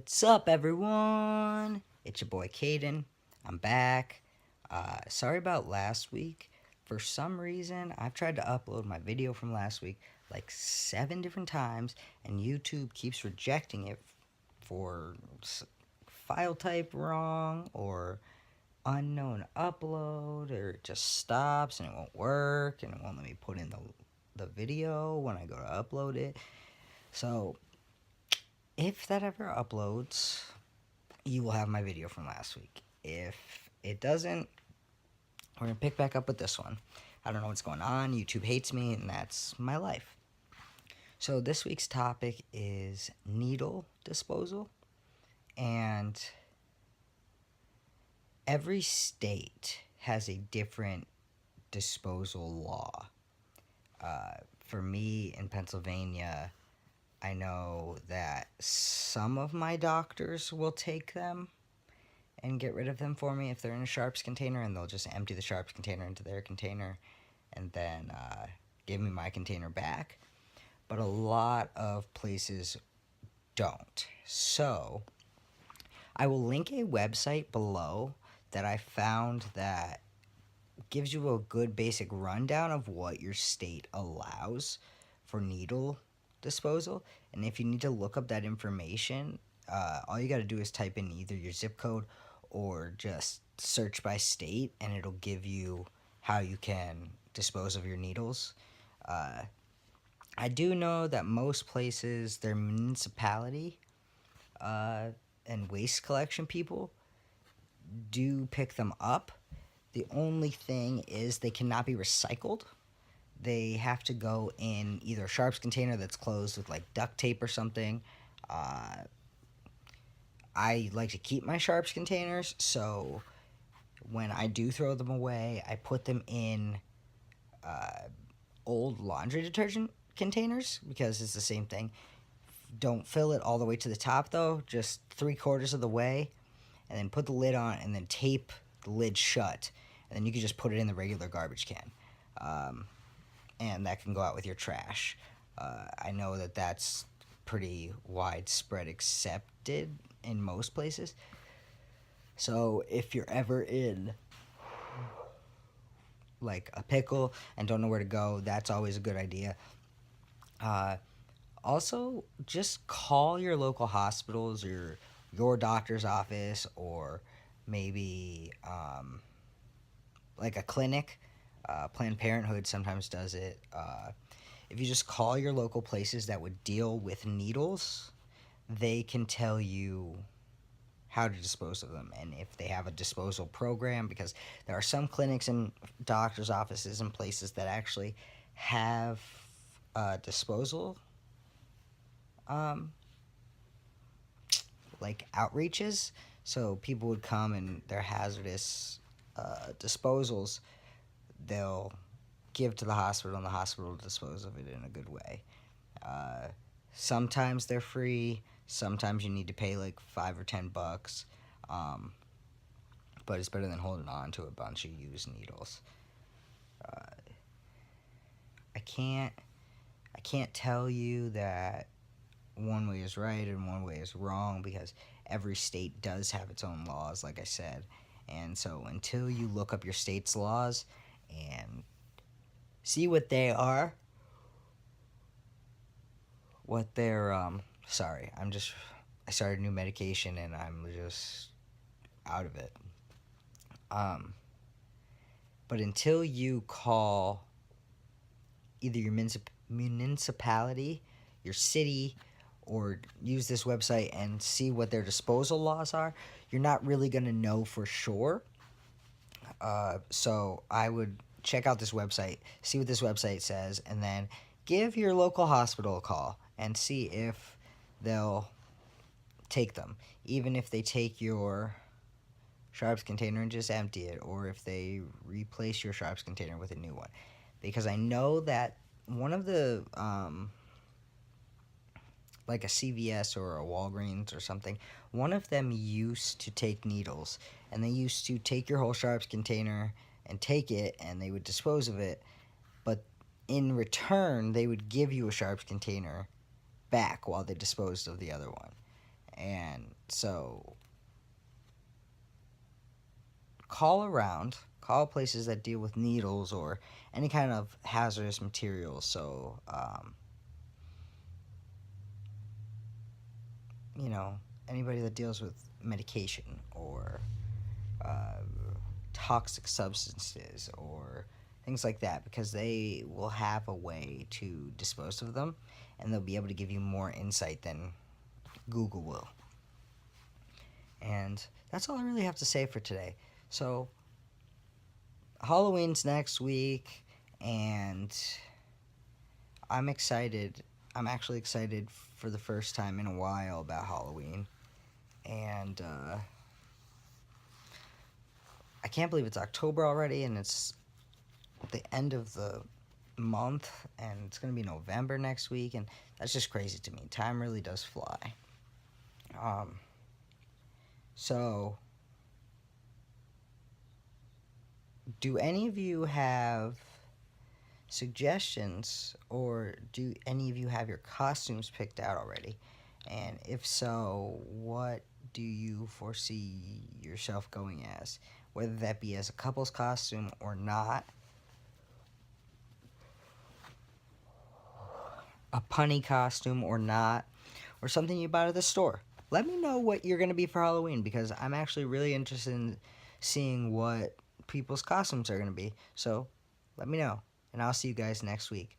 What's up, everyone? It's your boy Kaiden. I'm back. Sorry about last week. For some reason, I've tried to upload my video from last week like 7 different times, and YouTube keeps rejecting it for file type wrong or unknown upload, or it just stops and it won't work, and it won't let me put in the video when I go to upload it. So, if that ever uploads, you will have my video from last week. If it doesn't, we're going to pick back up with this one. I don't know what's going on. YouTube hates me, and that's my life. So this week's topic is needle disposal. And every state has a different disposal law. For me, in Pennsylvania, I know that some of my doctors will take them and get rid of them for me if they're in a sharps container, and they'll just empty the sharps container into their container and then give me my container back. But a lot of places don't. So I will link a website below that I found that gives you a good basic rundown of what your state allows for needle disposal. And if you need to look up that information, all you got to do is type in either your zip code or just search by state, and it'll give you how you can dispose of your needles. I do know that most places, their municipality and waste collection people do pick them up. The only thing is they cannot be recycled. They have to go in either a sharps container that's closed with like duct tape or something. I like to keep my sharps containers, so when I do throw them away, I put them in old laundry detergent containers because it's the same thing. Don't fill it all the way to the top though, just 3/4 of the way, and then put the lid on and then tape the lid shut, and then you can just put it in the regular garbage can. And that can go out with your trash. I know that that's pretty widespread accepted in most places. So if you're ever in like a pickle and don't know where to go, that's always a good idea. Also, just call your local hospitals or your doctor's office, or maybe like a clinic. Planned Parenthood sometimes does it. If you just call your local places that would deal with needles, they can tell you how to dispose of them and if they have a disposal program, because there are some clinics and doctor's offices and places that actually have disposal like outreaches, so people would come and their hazardous disposals they'll give to the hospital, and the hospital will dispose of it in a good way. Sometimes they're free, sometimes you need to pay like $5 or $10, but it's better than holding on to a bunch of used needles. I can't tell you that one way is right and one way is wrong, because every state does have its own laws, like I said. And so until you look up your state's laws and see what they are, what they're sorry, I started new medication and I'm just out of it. But until you call either your municipality, your city, or use this website and see what their disposal laws are, you're not really going to know for sure. So I would check out this website, see what this website says, and then give your local hospital a call and see if they'll take them. Even if they take your sharps container and just empty it, or if they replace your sharps container with a new one. Because I know that one of the like a CVS or a Walgreens or something, one of them used to take needles, and they used to take your whole sharps container and take it, and they would dispose of it, but in return they would give you a sharps container back while they disposed of the other one. And so call places that deal with needles or any kind of hazardous materials. So, you know, anybody that deals with medication or uh, toxic substances or things like that, because they will have a way to dispose of them, and they'll be able to give you more insight than Google will. And that's all I really have to say for today. So, Halloween's next week, and I'm excited. I'm actually excited for the first time in a while about Halloween. And I can't believe it's October already, and it's the end of the month, and it's going to be November next week, and that's just crazy to me. Time really does fly. Um, so, do any of you have suggestions, or do any of you have your costumes picked out already? And if so, what do you foresee yourself going as? Whether that be as a couple's costume or not, a punny costume or not, or something you bought at the store. Let me know what you're going to be for Halloween, because I'm actually really interested in seeing what people's costumes are going to be. So let me know, and I'll see you guys next week.